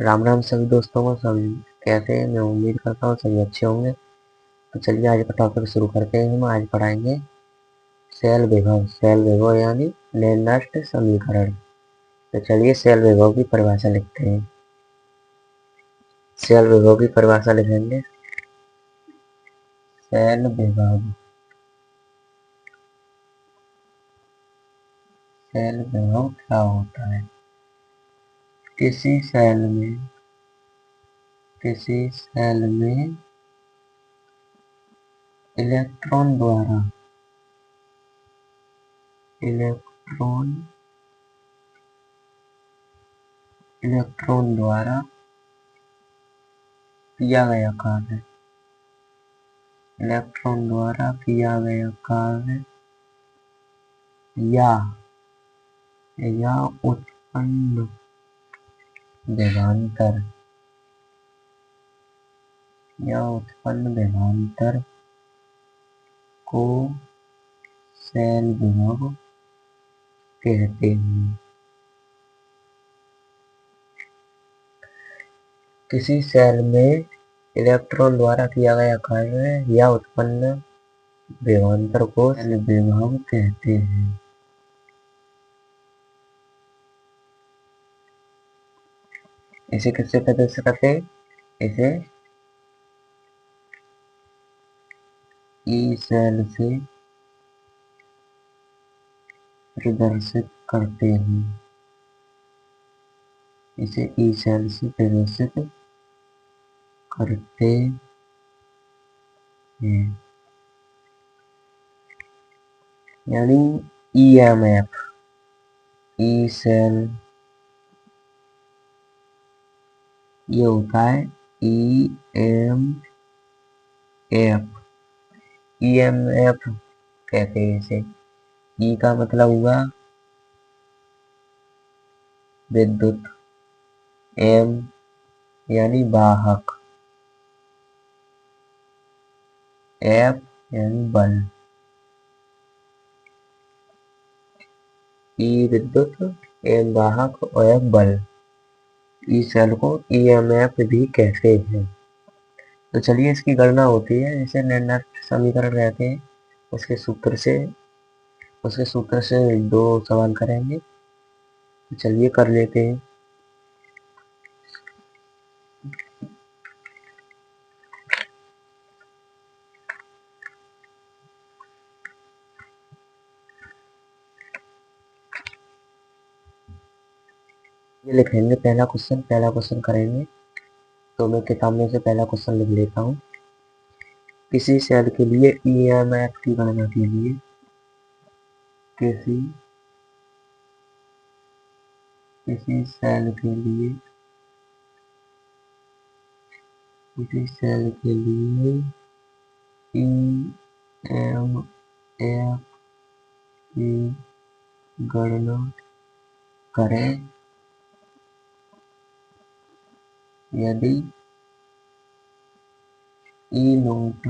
राम राम सभी दोस्तों को। सभी कैसे हैं? मैं उम्मीद करता हूँ सभी अच्छे होंगे। तो चलिए आज का टॉपिक शुरू करते हैं। हम आज पढ़ाएंगे सेल विभव यानी निर्दिष्ट समीकरण। तो चलिए सेल विभव की परिभाषा लिखते हैं। सेल विभव की परिभाषा लिखेंगे। सेल विभव क्या होता है? किसी सेल में इलेक्ट्रॉन द्वारा किया गया कार्य या उत्पन्न विभवांतर को सेल विभव कहते हैं। किसी सेल में इलेक्ट्रॉन द्वारा किया गया कार्य या उत्पन्न विभवांतर को सेल विभव कहते हैं। इसे किससे प्रदर्शित करते हैं? इसे ई सेल से प्रदर्शित करते हैं। यानी EMF ई सेल ये होता है EMF कहते हैं इसे। ई का मतलब हुआ विद्युत, एम यानी वाहक, एफ यानी बल। ई विद्युत, एम वाहक और एफ बल। ई सेल को EMF भी कहते हैं। तो चलिए इसकी गणना होती है। जैसे निर्दिष्ट समीकरण रहते हैं उसके सूत्र से दो सवाल करेंगे। तो चलिए कर लेते हैं। ये लिखेंगे पहला क्वेश्चन करेंगे। तो मैं किताब में से पहला क्वेश्चन लिख लेता हूँ। किसी सेल के लिए EMF की गणना के लिए किसी सेल के लिए EMF की गणना करें यदि E नोट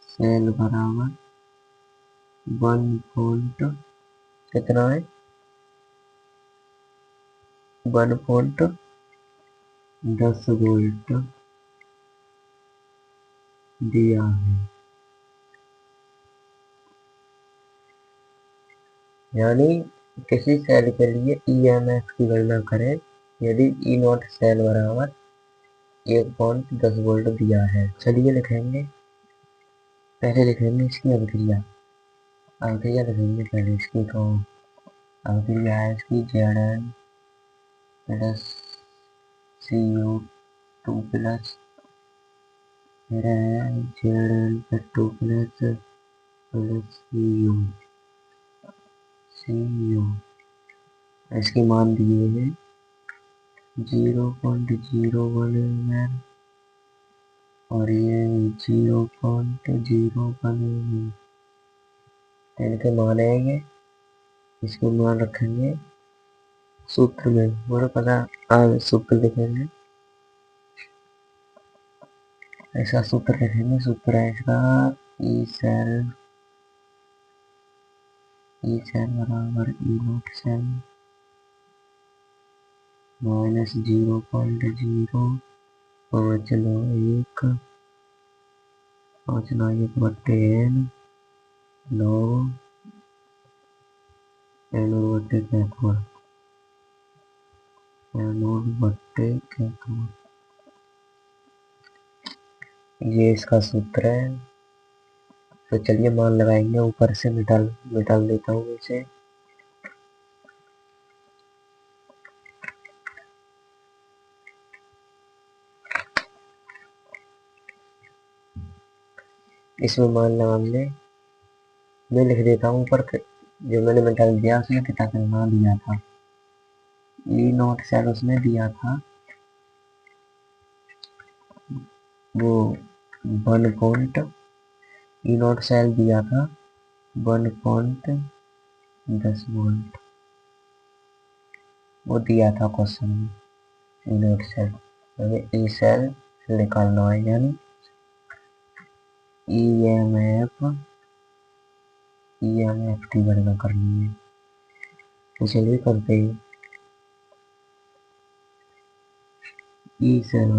सेल बराबर 1 कितना है 1.10 वोल्ट दिया है। यानी किसी सेल के लिए EMF की गणना करें यदि E नॉट सेल बराबर 1.10 वोल्ट दिया है। चलिए लिखेंगे। पहले लिखेंगे इसकी अभिक्रिया लिखेंगे पहले इसकी। तो अभिक्रिया है इसकी Zn प्लस CO2 प्लस फिर है Zn2 प्लस CO। इसके मान दिए हैं 0.01 mm और ये 0.01 mm। इनके मान आएंगे। इसको मान रखेंगे सूत्र में। मुझे पता सूत्र लिखेंगे। ऐसा सूत्र लिखेंगे। सूत्र है इसका ई सेल ई सेल बराबर ई नॉट सेल माइनस 0.0591 591 बट्टे एन लॉग एनोड बट्टे कैथोड एनोड बट्टे कैथोड। ये इसका सूत्र है। तो चलिए मान लगाएंगे, ऊपर से मिटाल देता हूँ इसे। इसमें मान लगाएंगे, मैं लिख देता हूँ ऊपर जो मैंने मिटाल दिया उसमें कितना करना दिया था। ई नॉट सेल उसमें दिया था वो 1 पॉइंट, ई नॉट सेल दिया था 1.10 वोल्ट, वो दिया था क्वेश्चन में। ई नॉट सेल हमें ई सेल निकालना है, यानी ईएमएफ की गणना करनी है। तो चलिए करते हैं। ई सेल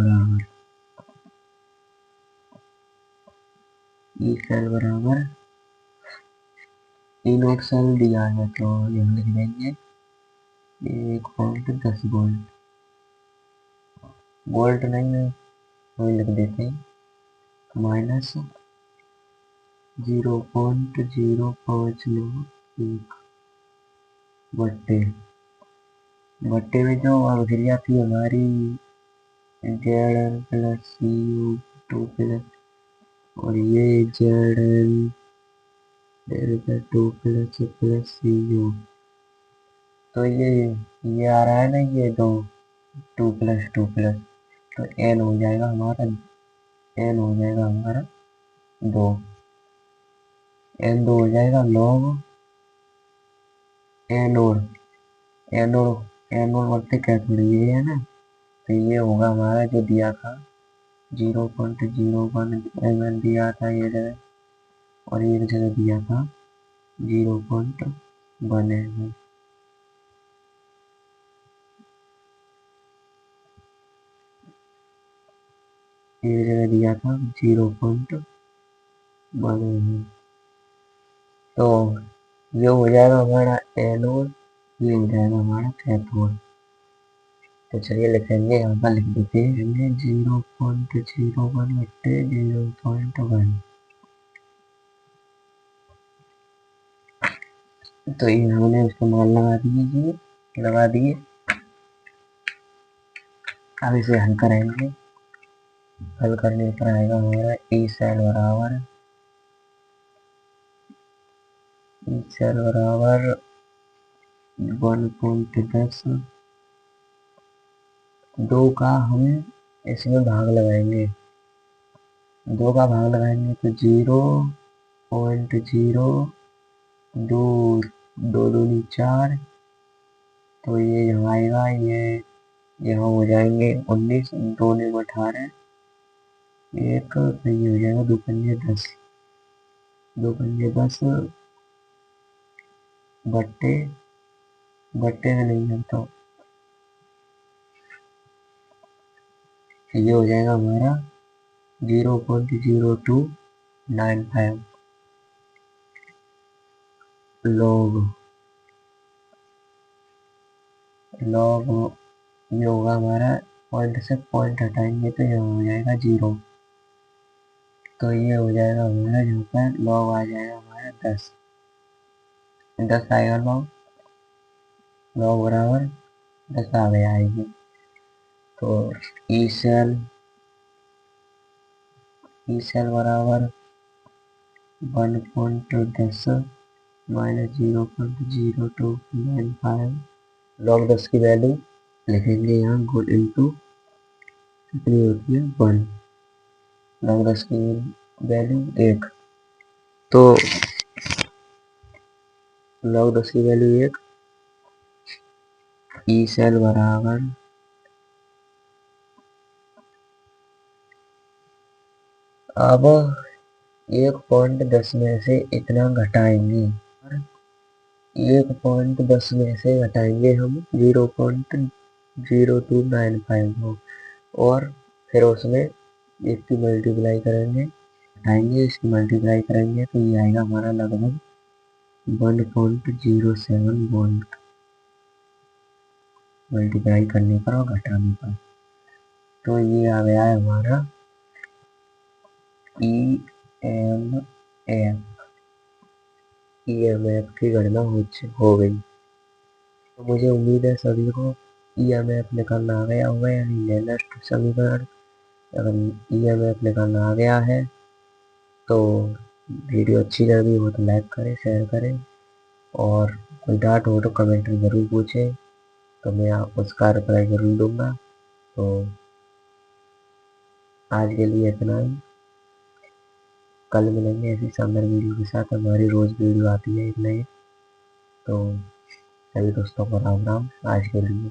बराबर ई नॉट सेल दिया है तो यहाँ लिख देंगे 1.10 वोल्ट, वोल्ट नहीं है वही लिख देते हैं, माइनस 0.0591 बट्टे में जो अवधि थी हमारी ZN प्लस CU2 प्लस, और ये ZN डेल्टा 2 प्लस CU, तो ये आ रहा है ना, ये दो 2 प्लस तो N हो जाएगा हमारा, दो, N2 हो जाएगा लॉग एनोड बढ़ते क्या थोड़ी ये है ना, तो ये होगा हमारा जो दिया था 0.01 mm दिया था ये जगह, और एक जगह दिया था 0.1 mm। एक जगह दिया था 0.1 mm। तो ये हो जाएगा हमारा एनोड, ये हो जाएगा हमारा कैथोड। तो चलिए लिखेंगे, यहाँ पर लिख देते हैं 0.01 बट्टे 0.1। तो ये हमने उसको मान लगा दिए। अब इसे हल करेंगे, हल करने पर आएगा हमारा ई सेल बराबर 1.10, दो का हम इसमें भाग लगाएंगे, तो 0.02 तो ये यहाँ आएगा, ये यहाँ हो जाएंगे 19, 2 ने 18, एक तो ये हो जाएगा 2 पंजे 10, 2 पंजे 10 बट्टे में नहीं है तो ये हो जाएगा हमारा 0.0295 लॉग ये होगा हमारा, पॉइंट से पॉइंट हटाएंगे तो यहाँ हो जाएगा 0, तो ये हो जाएगा हमारा, यहाँ पर लॉग आ जाएगा हमारा 10 आएगा लॉग बराबर 10 आ गया आएगी। तो ई सेल बराबर 1.10 माइनस 0.0295 लॉग 10 की वैल्यू लिखेंगे यहाँ गुड इंटू कितनी होती है 1, लॉग 10 की वैल्यू 1, तो लॉग 10 की वैल्यू 1, ई सेल बराबर अब 1.10 में से इतना घटाएंगे 1.10 में से घटाएंगे हम 0.0295 और फिर उसमें इसकी मल्टीप्लाई करेंगे, घटाएंगे, इसकी मल्टीप्लाई करेंगे तो ये आएगा हमारा लगभग 1.07 वोल्ट मल्टीप्लाई करने पर और घटाने पर। तो ये आ गया है हमारा EMF की गणना हो गई। तो मुझे उम्मीद है सभी को EMF निकालना आ गया होगा, यानी लेनस्ट समीकरण। अगर EMF निकालना आ गया है तो वीडियो अच्छी लगी हो तो लाइक करें, शेयर करें, और कोई डाउट हो तो कमेंट में ज़रूर पूछें, तो मैं उसका रिप्लाई ज़रूर दूंगा। तो आज के लिए इतना ही, कल मिलेंगे ऐसी शानदार वीडियो के साथ। हमारी रोज़ वीडियो आती है एक नई। तो सभी दोस्तों को राम राम आज के लिए।